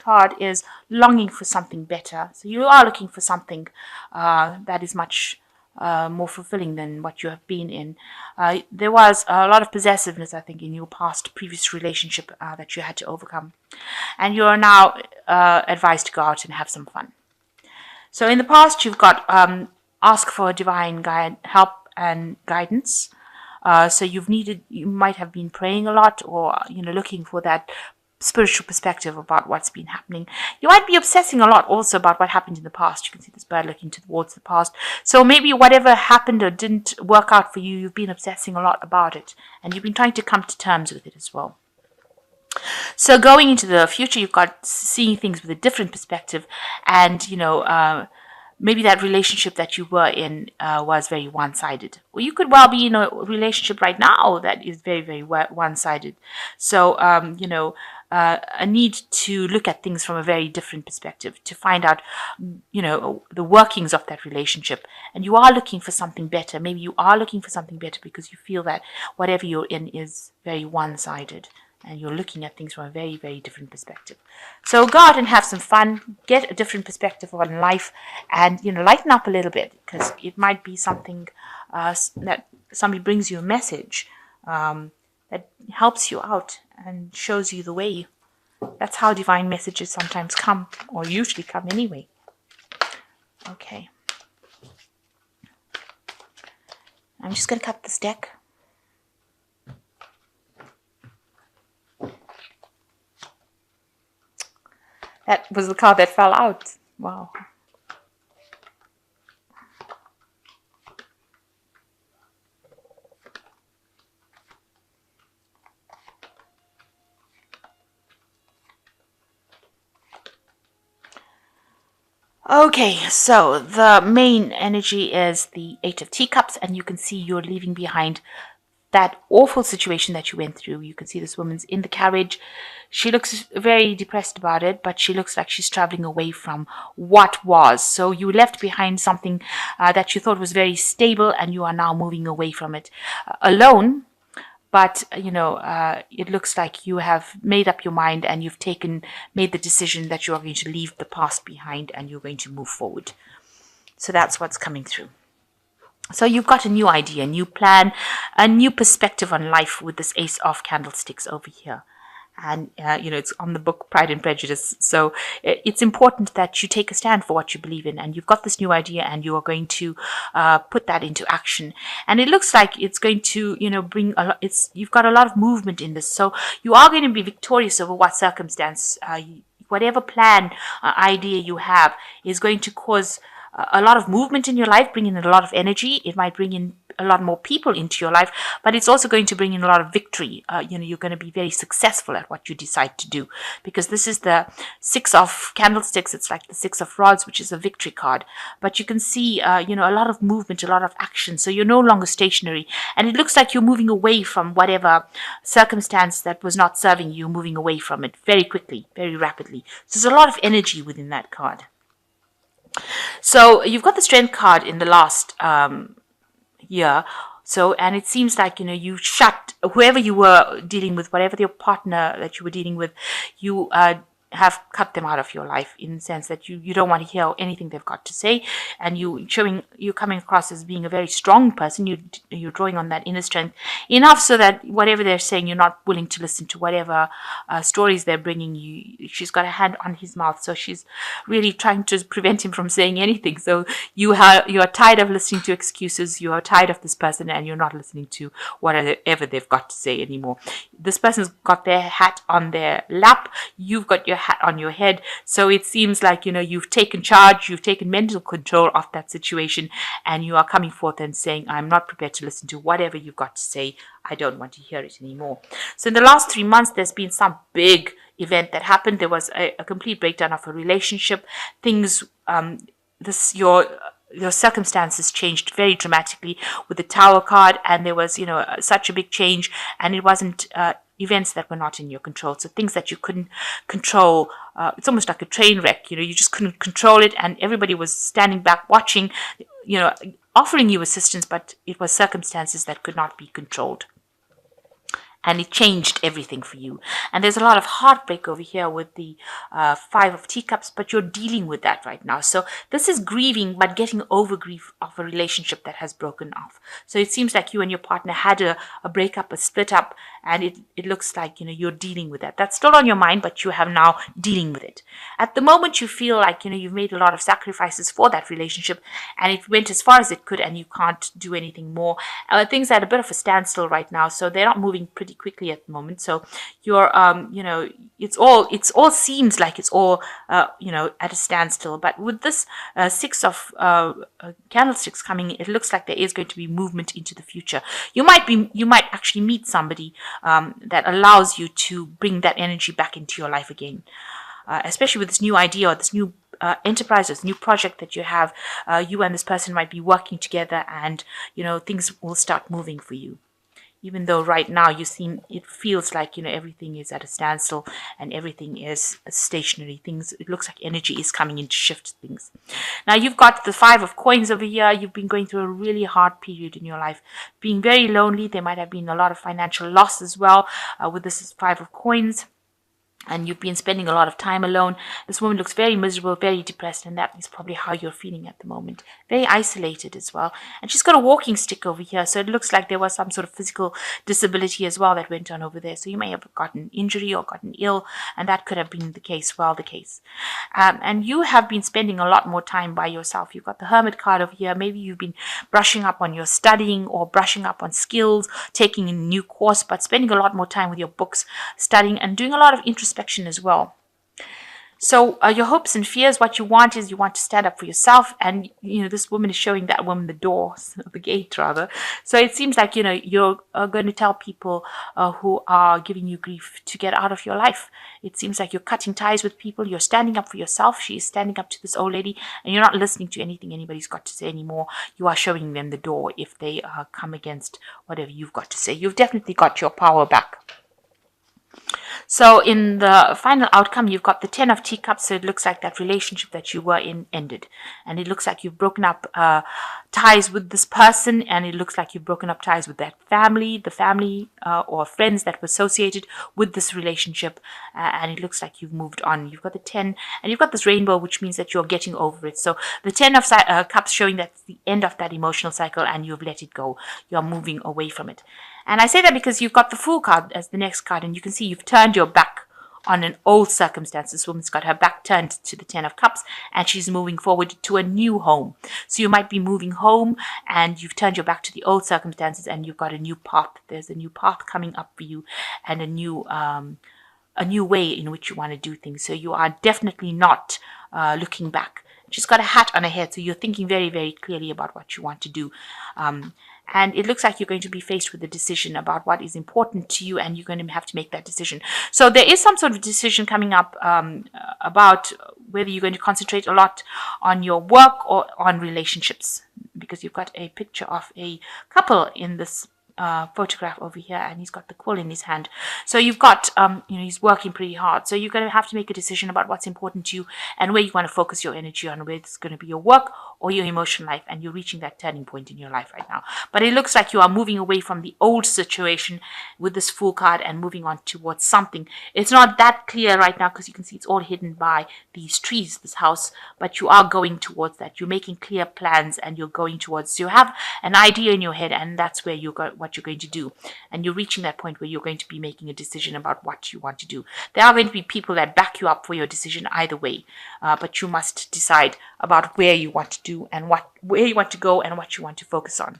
card is longing for something better. So you are looking for something that is much more fulfilling than what you have been in. There was a lot of possessiveness, I think, in your previous relationship that you had to overcome. And you are now advised to go out and have some fun. So in the past, you've got ask for divine help and guidance. So you might have been praying a lot, or looking for that spiritual perspective about what's been happening. You might be obsessing a lot also about what happened in the past. You can see this bird looking towards the past. So maybe whatever happened or didn't work out for you, you've been obsessing a lot about it, and you've been trying to come to terms with it as well. So going into the future, you've got seeing things with a different perspective, and maybe that relationship that you were in was very one-sided. Well, you could well be in a relationship right now that is very, very one-sided. So, a need to look at things from a very different perspective to find out, the workings of that relationship. And you are looking for something better. Maybe you are looking for something better because you feel that whatever you're in is very one-sided, and you're looking at things from a very, very different perspective. So go out and have some fun, get a different perspective on life, and lighten up a little bit, because it might be something that somebody brings you a message that helps you out and shows you the way. That's how divine messages sometimes come, or usually come anyway. Okay. I'm just going to cut this deck. That was the card that fell out. Wow. Okay, so the main energy is the Eight of Teacups, and you can see you're leaving behind that awful situation that you went through. You can see this woman's in the carriage. She looks very depressed about it, but she looks like she's traveling away from what was. So you left behind something that you thought was very stable, and you are now moving away from it alone. But, it looks like you have made up your mind, and you've made the decision that you are going to leave the past behind and you're going to move forward. So that's what's coming through. So you've got a new idea, a new plan, a new perspective on life with this Ace of Candlesticks over here. And, it's on the book Pride and Prejudice. So it's important that you take a stand for what you believe in. And you've got this new idea, and you are going to put that into action. And it looks like it's going to, bring a lot. You've got a lot of movement in this. So you are going to be victorious over what circumstance, whatever plan, idea you have is going to cause a lot of movement in your life, bring in a lot of energy. It might bring in a lot more people into your life, but it's also going to bring in a lot of victory. You're going to be very successful at what you decide to do, because this is the Six of Candlesticks. It's like the Six of Rods, which is a victory card. But you can see, a lot of movement, a lot of action. So you're no longer stationary, and it looks like you're moving away from whatever circumstance that was not serving you, moving away from it very quickly, very rapidly. So there's a lot of energy within that card. So you've got the Strength card in the last year. So, and it seems like, you shut whoever you were dealing with, whatever your partner that you were dealing with, you have cut them out of your life, in the sense that you don't want to hear anything they've got to say, and you're coming across as being a very strong person. You're drawing on that inner strength enough so that whatever they're saying, you're not willing to listen to whatever stories they're bringing you. She's got a hand on his mouth, so she's really trying to prevent him from saying anything. So you are tired of listening to excuses. You are tired of this person, and you're not listening to whatever they've got to say anymore. This person's got their hat on their lap. You've got your hat on your head. So it seems like, you've taken charge, you've taken mental control of that situation, and you are coming forth and saying, I'm not prepared to listen to whatever you've got to say. I don't want to hear it anymore. So in the last 3 months, there's been some big event that happened. There was a complete breakdown of a relationship. Things, your circumstances changed very dramatically with the Tower card, and there was, such a big change, and it wasn't events that were not in your control. So things that you couldn't control, it's almost like a train wreck, you just couldn't control it, and everybody was standing back watching, offering you assistance, but it was circumstances that could not be controlled. and it changed everything for you. And there's a lot of heartbreak over here with the Five of Teacups, but you're dealing with that right now. So this is grieving, but getting over grief of a relationship that has broken off. So it seems like you and your partner had a breakup, a split up, and it looks like, you're dealing with that. That's still on your mind, but you have now dealing with it. At the moment, you feel like, you've made a lot of sacrifices for that relationship, and it went as far as it could, and you can't do anything more. Things are at a bit of a standstill right now, so they're not moving pretty quickly at the moment. So you're, it's all seems like it's all, at a standstill. But with this six of candlesticks coming, it looks like there is going to be movement into the future. You might actually meet somebody that allows you to bring that energy back into your life again, especially with this new idea or this new enterprise, this new project that you have. You and this person might be working together, and things will start moving for you. Even though right now it feels like everything is at a standstill and everything is stationary. It looks like energy is coming in to shift things. Now you've got the Five of Coins over here. You've been going through a really hard period in your life, being very lonely. There might have been a lot of financial loss as well with this Five of Coins. And you've been spending a lot of time alone. This woman looks very miserable, very depressed, and that is probably how you're feeling at the moment. Very isolated as well. And she's got a walking stick over here, so it looks like there was some sort of physical disability as well that went on over there. So you may have gotten injury or gotten ill, and that could have been the case. And you have been spending a lot more time by yourself. You've got the Hermit card over here. Maybe you've been brushing up on your studying or brushing up on skills, taking a new course, but spending a lot more time with your books, studying, and doing a lot of introspection as well. So your hopes and fears, what you want is you want to stand up for yourself. And, this woman is showing that woman the door, the gate rather. So it seems like, you're going to tell people who are giving you grief to get out of your life. It seems like you're cutting ties with people. You're standing up for yourself. She is standing up to this old lady, and you're not listening to anything anybody's got to say anymore. You are showing them the door if they come against whatever you've got to say. You've definitely got your power back. So in the final outcome, you've got the Ten of Teacups. So it looks like that relationship that you were in ended. And it looks like you've broken up ties with this person. And it looks like you've broken up ties with that family, the family or friends that were associated with this relationship. And it looks like you've moved on. You've got the 10 and you've got this rainbow, which means that you're getting over it. So the 10 of Cups showing that's the end of that emotional cycle and you've let it go. You're moving away from it. And I say that because you've got the Fool card as the next card, and you can see you've turned your back on an old circumstance. This woman's got her back turned to the Ten of Cups, and she's moving forward to a new home. So you might be moving home, and you've turned your back to the old circumstances, and you've got a new path. There's a new path coming up for you, and a new way in which you want to do things. So you are definitely not looking back. She's got a hat on her head, so you're thinking very, very clearly about what you want to do. And it looks like you're going to be faced with a decision about what is important to you, and you're going to have to make that decision. So there is some sort of decision coming up about whether you're going to concentrate a lot on your work or on relationships, because you've got a picture of a couple in this photograph over here, and he's got the quill in his hand. So you've got he's working pretty hard, so you're going to have to make a decision about what's important to you and where you want to focus your energy on, whether it's going to be your work or your emotional life. And you're reaching that turning point in your life right now, but it looks like you are moving away from the old situation with this Fool card and moving on towards something. It's not that clear right now because you can see it's all hidden by these trees, this house, but you are going towards that. You're making clear plans and you're going towards, you have an idea in your head, and that's where what you're going to do, and you're reaching that point where you're going to be making a decision about what you want to do. There are going to be people that back you up for your decision either way, but you must decide about where you want to do and where you want to go and what you want to focus on.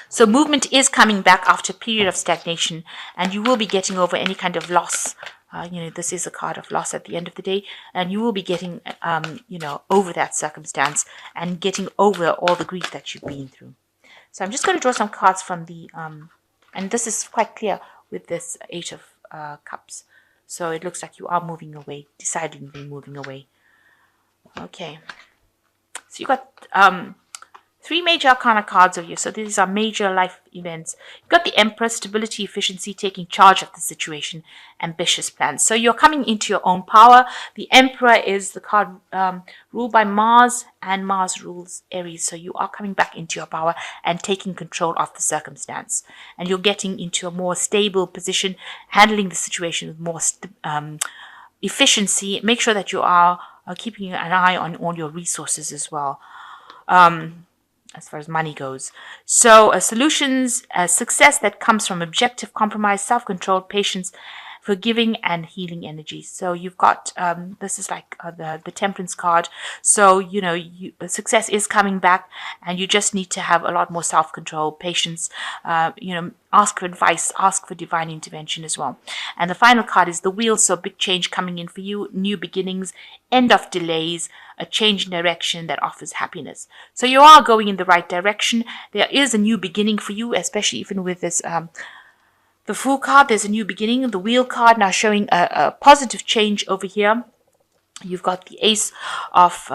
So movement is coming back after a period of stagnation, and you will be getting over any kind of loss. This is a card of loss at the end of the day, and you will be getting over that circumstance and getting over all the grief that you've been through. So I'm just going to draw some cards from the, and this is quite clear with this Eight of Cups. So it looks like you are moving away, decidedly moving away. Okay. So you got three major arcana cards of you. So these are major life events. You've got the Emperor, stability, efficiency, taking charge of the situation, ambitious plans. So you're coming into your own power. The Emperor is the card ruled by Mars, and Mars rules Aries. So you are coming back into your power and taking control of the circumstance. And you're getting into a more stable position, handling the situation with more efficiency. Make sure that you are keeping an eye on all your resources as well, as far as money goes. So solutions, success that comes from objective compromise, self-control, patience, forgiving and healing energy. So you've got this is like the temperance card. So success is coming back, and you just need to have a lot more self-control, patience. Ask for advice, ask for divine intervention as well. And the final card is the wheel. So big change coming in for you, new beginnings, end of delays, a change in direction that offers happiness. So you are going in the right direction. There is a new beginning for you, especially even with this the Fool card. There's a new beginning. The Wheel card now showing a positive change over here. You've got the Ace of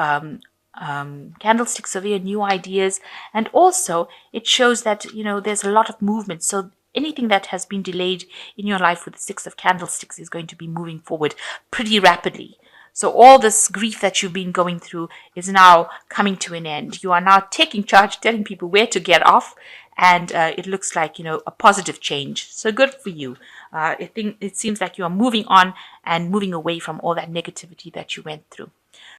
candlesticks over here, new ideas, and also it shows that there's a lot of movement. So anything that has been delayed in your life with the Six of Candlesticks is going to be moving forward pretty rapidly. So all this grief that you've been going through is now coming to an end. You are now taking charge, telling people where to get off, and it looks like a positive change. So good for you. It seems like you are moving on and moving away from all that negativity that you went through.